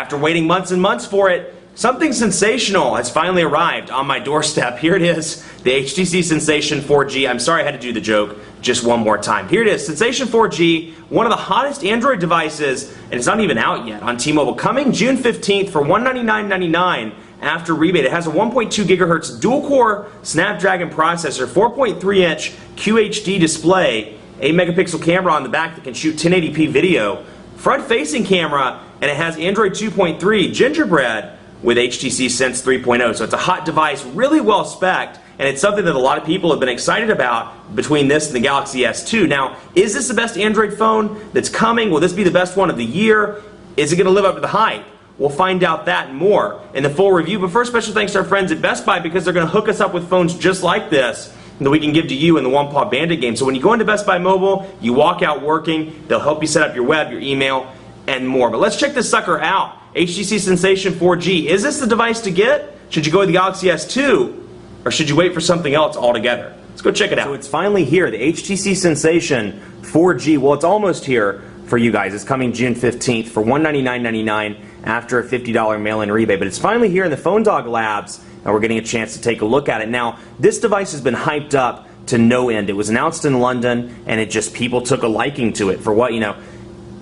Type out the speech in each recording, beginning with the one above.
After waiting months and months for it, something sensational has finally arrived on my doorstep. Here it is, the HTC Sensation 4G. I'm sorry I had to do the joke just one more time. Here it is, Sensation 4G, one of the hottest Android devices, and it's not even out yet on T-Mobile. Coming June 15th for $199.99 after rebate. It has a 1.2 gigahertz dual-core Snapdragon processor, 4.3-inch QHD display, 8 megapixel camera on the back that can shoot 1080p video, front-facing camera, and it has Android 2.3 Gingerbread with HTC Sense 3.0. So it's a hot device, really well spec'd, and it's something that a lot of people have been excited about between this and the Galaxy S2. Now, is this the best Android phone that's coming? Will this be the best one of the year? Is it going to live up to the hype? We'll find out that and more in the full review. But first, special thanks to our friends at Best Buy, because they're going to hook us up with phones just like this that we can give to you in the One Paw Bandit game. So when you go into Best Buy Mobile, you walk out working. They'll help you set up your web, your email, and more. But let's check this sucker out. HTC Sensation 4G. Is this the device to get? Should you go with the Galaxy S2? Or should you wait for something else altogether? Let's go check it out. So it's finally here, the HTC Sensation 4G. Well, it's almost here for you guys. It's coming June 15th for $199.99 after a $50 mail-in rebate. But it's finally here in the Phone Dog Labs, and we're getting a chance to take a look at it. Now, this device has been hyped up to no end. It was announced in London, and it just, people took a liking to it for what, you know,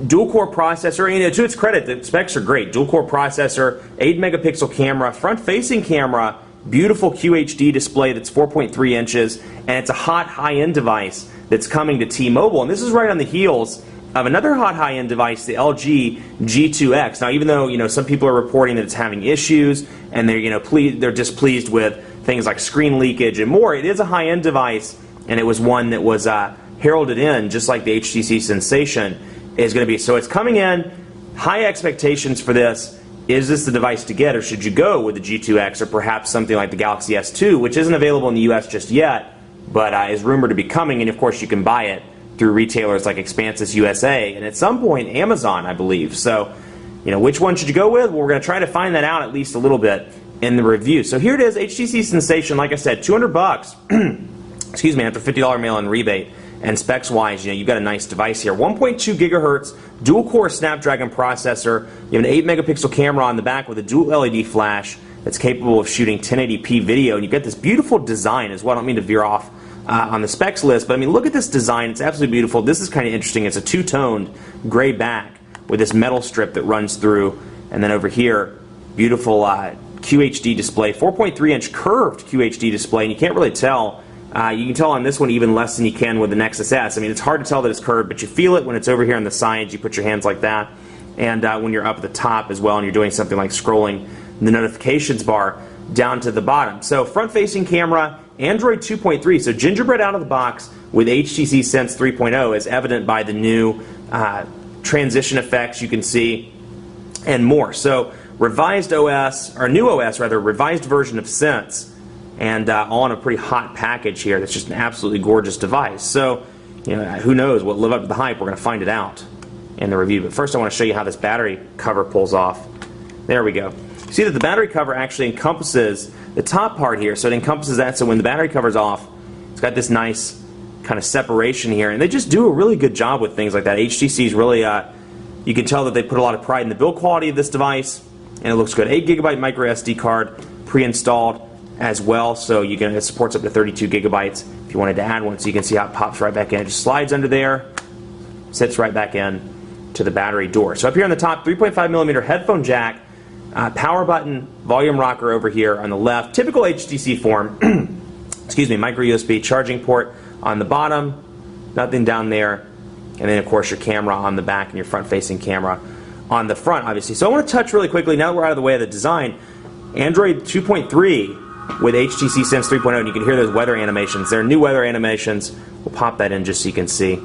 dual-core processor. You know, to its credit, the specs are great. Dual-core processor, 8 megapixel camera, front-facing camera, beautiful QHD display that's 4.3 inches, and it's a hot high-end device that's coming to T-Mobile. And this is right on the heels of another hot high-end device, the LG G2X. Now, even though, you know, some people are reporting that it's having issues and they're, you know, they're displeased with things like screen leakage and more, it is a high-end device, and it was one that was heralded in, just like the HTC Sensation is going to be. So it's coming in, high expectations for this. Is this the device to get, or should you go with the G2X or perhaps something like the Galaxy S2, which isn't available in the US just yet, but is rumored to be coming, and of course you can buy it through retailers like Expansis USA and at some point Amazon, I believe. So, you know, which one should you go with? Well, we're going to try to find that out at least a little bit in the review. So here it is, HTC Sensation, like I said, $200 excuse me, after $50 mail-in rebate. And specs-wise, you know, you've got a nice device here. 1.2 gigahertz dual-core Snapdragon processor. You have an 8 megapixel camera on the back with a dual LED flash that's capable of shooting 1080p video. And you've got this beautiful design as well. I don't mean to veer off on the specs list, but I mean, look at this design. It's absolutely beautiful. This is kind of interesting. It's a two-toned gray back with this metal strip that runs through. And then over here, beautiful QHD display, 4.3-inch curved QHD display. And you can't really tell. You can tell on this one even less than you can with the Nexus S. I mean, it's hard to tell that it's curved, but you feel it when it's over here on the sides. You put your hands like that. And when you're up at the top as well and you're doing something like scrolling the notifications bar down to the bottom. So front-facing camera, Android 2.3. So Gingerbread out of the box with HTC Sense 3.0 is evident by the new transition effects you can see and more. So revised OS, or new OS rather, revised version of Sense, and all in a pretty hot package here. That's just an absolutely gorgeous device. So, you know, who knows what live up to the hype. We're going to find it out in the review. But first I want to show you how this battery cover pulls off. There we go. See that the battery cover actually encompasses the top part here. So it encompasses that, so when the battery cover's off, it's got this nice kind of separation here. And they just do a really good job with things like that. HTC's really, you can tell that they put a lot of pride in the build quality of this device. And it looks good. 8 gigabyte micro SD card pre-installed as well, so you can, it supports up to 32 gigabytes if you wanted to add one. So you can see how it pops right back in. It just slides under there, sits right back in to the battery door. So up here on the top, 3.5 millimeter headphone jack, power button, volume rocker over here on the left, typical HTC form. Excuse me, micro USB charging port on the bottom, nothing down there, and then of course your camera on the back and your front-facing camera on the front, obviously. So I want to touch really quickly, now that we're out of the way of the design, Android 2.3 with HTC Sense 3.0, and you can hear those weather animations. There are new weather animations. We'll pop that in just so you can see.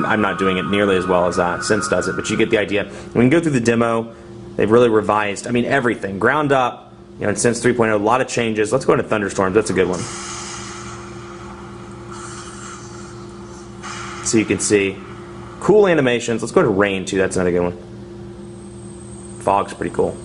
I'm not doing it nearly as well as Sense does it, but you get the idea. We can go through the demo. They've really revised, I mean, everything. Ground up, you know, in Sense 3.0, a lot of changes. Let's go into thunderstorms. That's a good one. So you can see cool animations. Let's go to rain, too. That's another good one. Fog's pretty cool.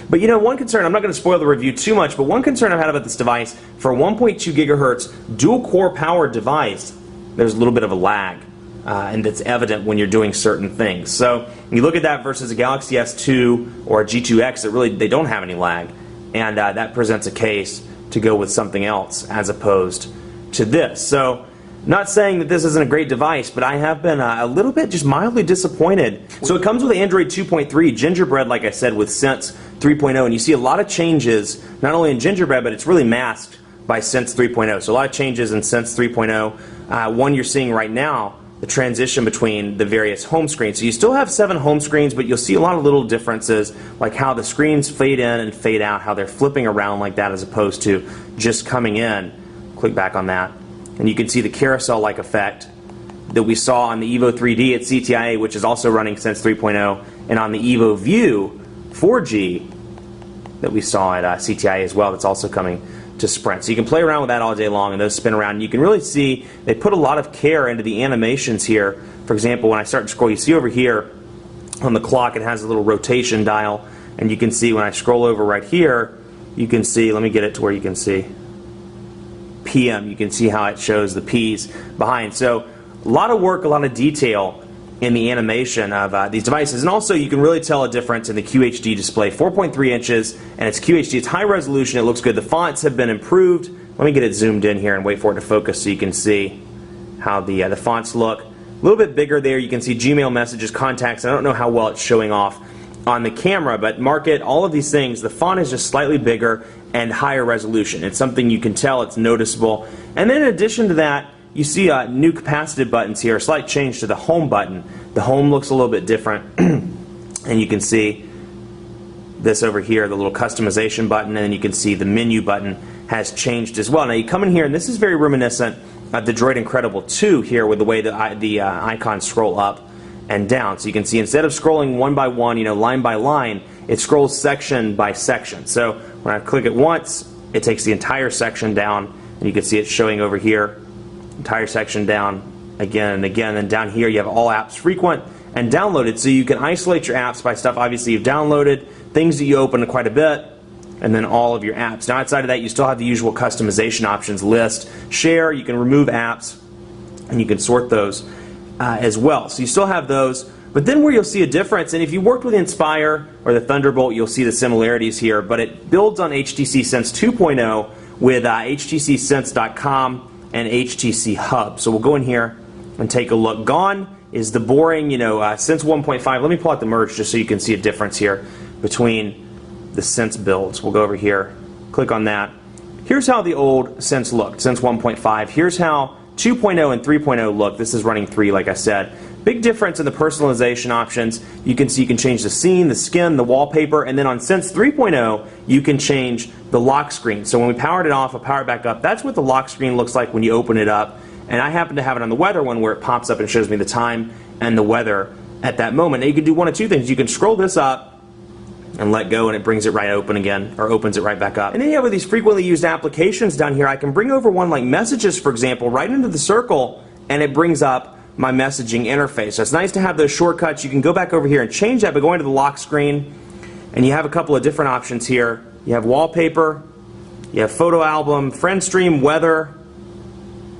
But you know, one concern, I'm not going to spoil the review too much, but one concern I've had about this device, for a 1.2 gigahertz dual-core powered device, there's a little bit of a lag. and that's evident when you're doing certain things. So you look at that versus a Galaxy S2 or a G2X, they don't have any lag, and that presents a case to go with something else as opposed to this. So not saying that this isn't a great device, but I have been a little bit just mildly disappointed. So it comes with Android 2.3, Gingerbread, like I said, with Sense 3.0, and you see a lot of changes, not only in Gingerbread, but it's really masked by Sense 3.0. So a lot of changes in Sense 3.0. One you're seeing right now, the transition between the various home screens. So you still have 7 home screens, but you'll see a lot of little differences, like how the screens fade in and fade out, how they're flipping around like that as opposed to just coming in. Click back on that. And you can see the carousel-like effect that we saw on the Evo 3D at CTIA, which is also running Sense 3.0, and on the Evo View 4G that we saw at CTIA as well, that's also coming to Sprint. So you can play around with that all day long, and those spin around. And you can really see they put a lot of care into the animations here. For example, when I start to scroll, you see over here on the clock it has a little rotation dial, and you can see when I scroll over right here, you can see, let me get it to where you can see PM. You can see how it shows the P's behind. So a lot of work, a lot of detail in the animation of these devices. And also you can really tell a difference in the QHD display. 4.3 inches, and it's QHD. It's high resolution. It looks good. The fonts have been improved. Let me get it zoomed in here and wait for it to focus so you can see how the fonts look. A little bit bigger there. You can see Gmail messages, contacts. I don't know how well it's showing off on the camera, but mark it, all of these things, the font is just slightly bigger and higher resolution. It's something you can tell, it's noticeable. And then in addition to that, you see new capacitive buttons here, a slight change to the home button. The home looks a little bit different, and you can see this over here, the little customization button, and then you can see the menu button has changed as well. Now you come in here, and this is very reminiscent of the Droid Incredible 2 here with the way the icons scroll up and down. So you can see instead of scrolling one by one, line by line, it scrolls section by section. So when I click it once, it takes the entire section down, and you can see it showing over here, entire section down again and again. And down here you have all apps frequent and downloaded, so you can isolate your apps by stuff obviously you've downloaded, things that you open quite a bit, and then all of your apps. Now outside of that, you still have the usual customization options, list, share. You can remove apps, and you can sort those as well. So you still have those. But then where you'll see a difference, and if you worked with Inspire or the Thunderbolt, you'll see the similarities here, but it builds on HTC Sense 2.0 with HTCSense.com and HTC Hub. So we'll go in here and take a look. Gone is the boring, Sense 1.5. Let me pull out the merge just so you can see a difference here between the Sense builds. We'll go over here, click on that. Here's how the old Sense looked, Sense 1.5. Here's how 2.0 and 3.0 look. This is running 3, like I said. Big difference in the personalization options. You can see you can change the scene, the skin, the wallpaper, and then on Sense 3.0 you can change the lock screen. So when we powered it off, I'll power it back up. That's what the lock screen looks like when you open it up. And I happen to have it on the weather one where it pops up and shows me the time and the weather at that moment. Now you can do one of two things. You can scroll this up and let go, and it brings it right open again, or opens it right back up. And then you have these frequently used applications down here. I can bring over one like Messages, for example, right into the circle, and it brings up my messaging interface. So it's nice to have those shortcuts. You can go back over here and change that by going to the lock screen, and you have a couple of different options here. You have wallpaper, you have photo album, friend stream, weather,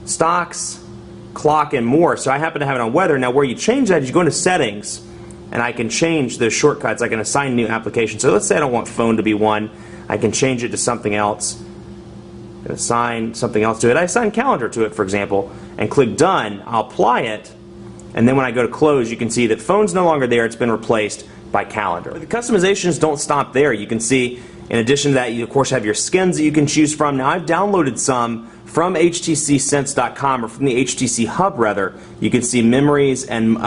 stocks, clock, and more. So I happen to have it on weather. Now where you change that is you go into settings, and I can change the shortcuts. I can assign new applications. So let's say I don't want phone to be one. I can change it to something else. I can assign something else to it. I assign calendar to it, for example, and click done. I'll apply it, and then when I go to close, you can see that phone's no longer there. It's been replaced by calendar. But the customizations don't stop there. You can see, in addition to that, you of course have your skins that you can choose from. Now I've downloaded some from HTCSense.com, or from the HTC Hub rather. You can see Memories and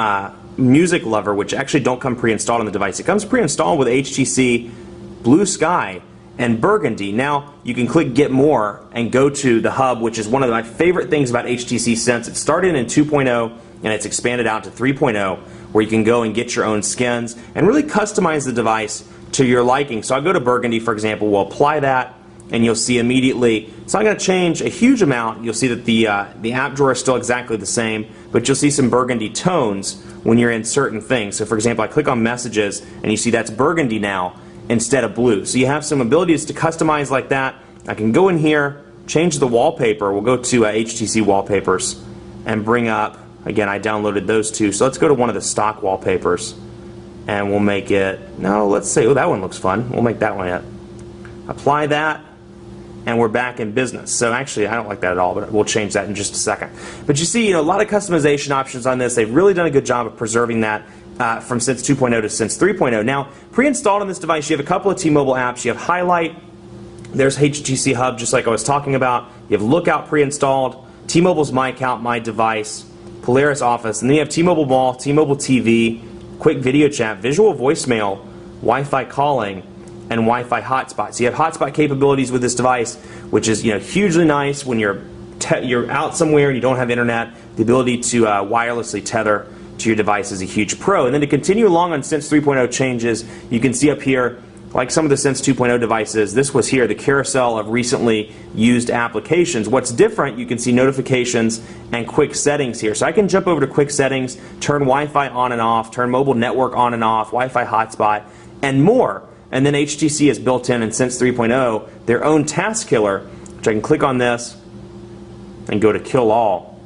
Music Lover, which actually don't come pre-installed on the device. It comes pre-installed with HTC Blue Sky and Burgundy. Now you can click Get More and go to the Hub, which is one of my favorite things about HTC Sense. It started in 2.0 and it's expanded out to 3.0, where you can go and get your own skins and really customize the device to your liking. So I'll go to Burgundy, for example. We'll apply that, and you'll see immediately it's not going to change a huge amount. You'll see that the app drawer is still exactly the same, but you'll see some burgundy tones when you're in certain things. So for example, I click on Messages, and you see that's burgundy now instead of blue. So you have some abilities to customize like that. I can go in here, change the wallpaper. We'll go to HTC Wallpapers and bring up Again, I downloaded those two. So let's go to one of the stock wallpapers, and we'll make it, no, let's say, oh, that one looks fun. We'll make that one it. Apply that, and we're back in business. So actually, I don't like that at all, but we'll change that in just a second. But you see, a lot of customization options on this. They've really done a good job of preserving that from Sense 2.0 to Sense 3.0. Now, pre-installed on this device, you have a couple of T-Mobile apps. You have Highlight. There's HTC Hub, just like I was talking about. You have Lookout pre-installed. T-Mobile's My Account, My Device. Polaris Office. And then you have T-Mobile Mall, T-Mobile TV, Quick Video Chat, Visual Voicemail, Wi-Fi Calling, and Wi-Fi Hotspot. So you have hotspot capabilities with this device, which is hugely nice when you're out somewhere and you don't have internet. The ability to wirelessly tether to your device is a huge pro. And then to continue along on Sense 3.0 changes, you can see up here, like some of the Sense 2.0 devices, this was here, the carousel of recently used applications. What's different, you can see notifications and quick settings here. So I can jump over to quick settings, turn Wi-Fi on and off, turn mobile network on and off, Wi-Fi hotspot, and more. And then HTC has built in Sense 3.0 their own task killer, which I can click on this and go to kill all,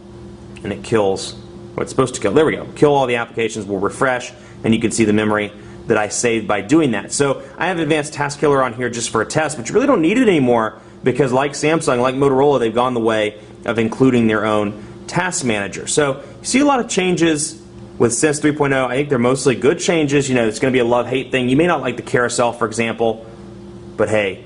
and it kills what it's supposed to kill. There we go. Kill all the applications. We'll refresh, and you can see the memory that I saved by doing that. So I have Advanced Task Killer on here just for a test, but you really don't need it anymore because like Samsung, like Motorola, they've gone the way of including their own task manager. So you see a lot of changes with Sense 3.0. I think they're mostly good changes. It's going to be a love-hate thing. You may not like the carousel, for example, but hey,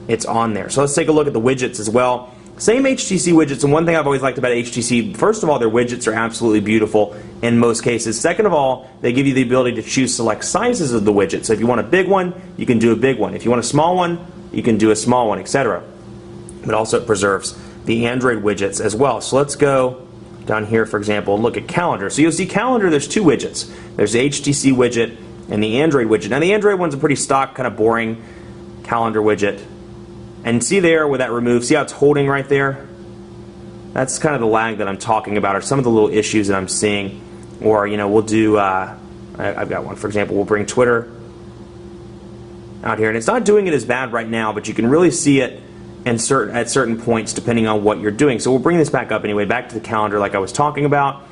it's on there. So let's take a look at the widgets as well. Same HTC widgets, and one thing I've always liked about HTC, first of all, their widgets are absolutely beautiful in most cases. Second of all, they give you the ability to choose select sizes of the widget. So if you want a big one, you can do a big one. If you want a small one, you can do a small one, etc. But also it preserves the Android widgets as well. So let's go down here, for example, and look at Calendar. So you'll see Calendar, there's two widgets. There's the HTC widget and the Android widget. Now the Android one's a pretty stock, kind of boring calendar widget. And see there with that removed, see how it's holding right there? That's kind of the lag that I'm talking about, or some of the little issues that I'm seeing. Or, we'll do, I've got one, for example, we'll bring Twitter out here. And it's not doing it as bad right now, but you can really see it at certain points depending on what you're doing. So we'll bring this back up anyway, back to the calendar like I was talking about,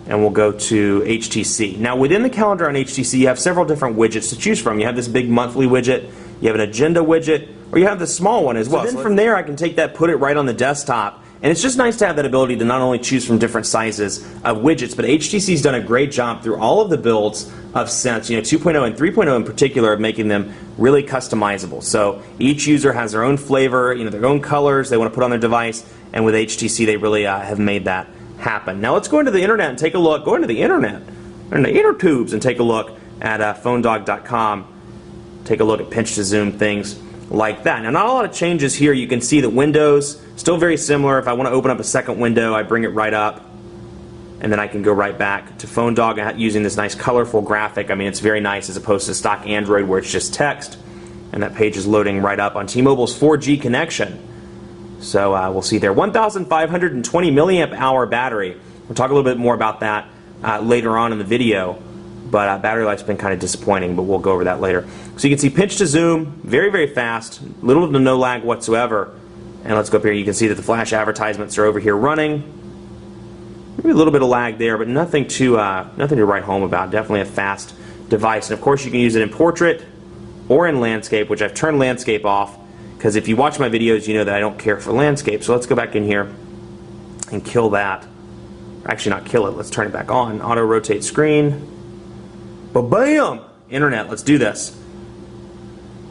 and we'll go to HTC. Now within the calendar on HTC, you have several different widgets to choose from. You have this big monthly widget, you have an agenda widget, or you have the small one as well. So then from there I can take that, put it right on the desktop, and it's just nice to have that ability to not only choose from different sizes of widgets, but HTC's done a great job through all of the builds of Sense, 2.0 and 3.0 in particular, of making them really customizable. So each user has their own flavor, their own colors they want to put on their device, and with HTC they really have made that happen. Now let's go into the internet and take a look, into the inner tubes, and take a look at phonedog.com, take a look at pinch to zoom, things like that. Now not a lot of changes here. You can see that Windows, still very similar. If I want to open up a second window, I bring it right up, and then I can go right back to PhoneDog using this nice colorful graphic. I mean, it's very nice as opposed to stock Android where it's just text, and that page is loading right up on T-Mobile's 4G connection. So we'll see there. 1,520 milliamp hour battery. We'll talk a little bit more about that later on in the video. But battery life's been kind of disappointing, but we'll go over that later. So you can see pinch to zoom, very, very fast, little to no lag whatsoever. And let's go up here. You can see that the flash advertisements are over here running. Maybe a little bit of lag there, but nothing to write home about. Definitely a fast device. And of course, you can use it in portrait or in landscape, which I've turned landscape off because if you watch my videos, you know that I don't care for landscape. So let's go back in here and kill that. Actually, not kill it. Let's turn it back on. Auto rotate screen. Ba-bam! Internet, let's do this.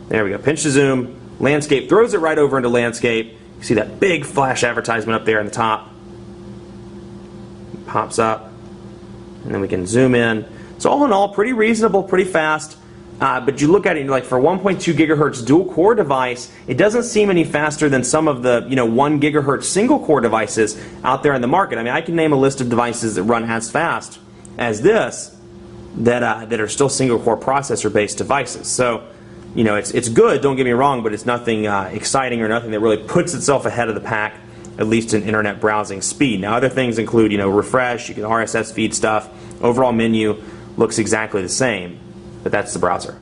There we go. Pinch to zoom. Landscape throws it right over into landscape. You see that big flash advertisement up there on the top. It pops up. And then we can zoom in. So all in all, pretty reasonable, pretty fast. But you look at it and you're like, for a 1.2 gigahertz dual core device, it doesn't seem any faster than some of the 1 gigahertz single core devices out there in the market. I mean, I can name a list of devices that run as fast as this, that are still single-core processor-based devices. So, it's good, don't get me wrong, but it's nothing exciting or nothing that really puts itself ahead of the pack, at least in internet browsing speed. Now, other things include, refresh, you can RSS feed stuff. Overall menu looks exactly the same, but that's the browser.